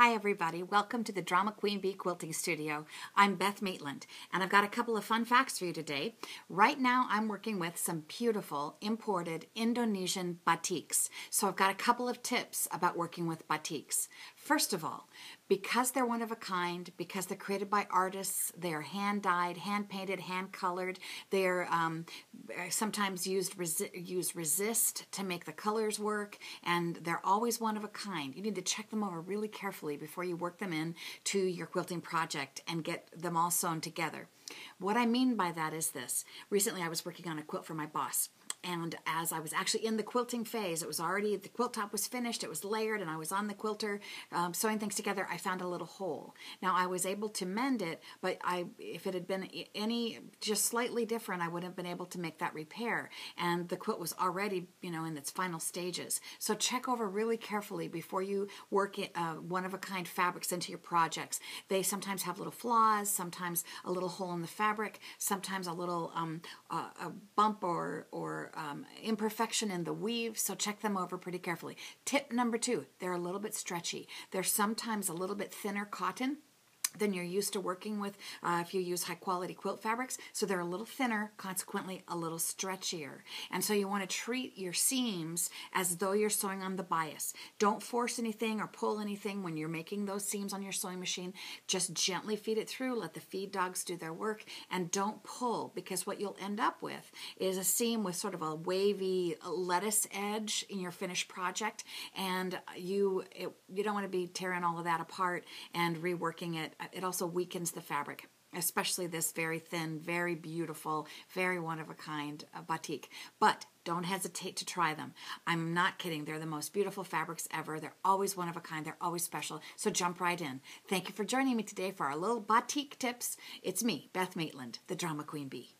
Hi everybody, welcome to the Drama Queen Bee Quilting Studio. I'm Beth Maitland and I've got a couple of fun facts for you today. Right now I'm working with some beautiful imported Indonesian batiks. So I've got a couple of tips about working with batiks. First of all, because they're one of a kind, because they're created by artists, they're hand-dyed, hand-painted, hand-colored, they're sometimes use resist to make the colors work, and they're always one of a kind. You need to check them over really carefully before you work them in to your quilting project and get them all sewn together. What I mean by that is this. Recently I was working on a quilt for my boss. And as I was actually in the quilting phase, it was already, the quilt top was finished, it was layered, and I was on the quilter sewing things together, I found a little hole. Now, I was able to mend it, but if it had been just slightly different, I wouldn't have been able to make that repair. And the quilt was already, in its final stages. So check over really carefully before you work one-of-a-kind fabrics into your projects. They sometimes have little flaws, sometimes a little hole in the fabric, sometimes a little a bump or imperfection in the weave, so check them over pretty carefully. Tip number 2, they're a little bit stretchy. They're sometimes a little bit thinner cotton than you're used to working with if you use high-quality quilt fabrics. So they're a little thinner, consequently a little stretchier. And so you want to treat your seams as though you're sewing on the bias. Don't force anything or pull anything when you're making those seams on your sewing machine. Just gently feed it through, let the feed dogs do their work, and don't pull, because what you'll end up with is a seam with sort of a wavy lettuce edge in your finished project, and you don't want to be tearing all of that apart and reworking it. It also weakens the fabric, especially this very thin, very beautiful, very one-of-a-kind batik. But don't hesitate to try them. I'm not kidding. They're the most beautiful fabrics ever. They're always one of a kind. They're always special. So jump right in. Thank you for joining me today for our little batik tips. It's me, Beth Maitland, the Drama Queen Bee.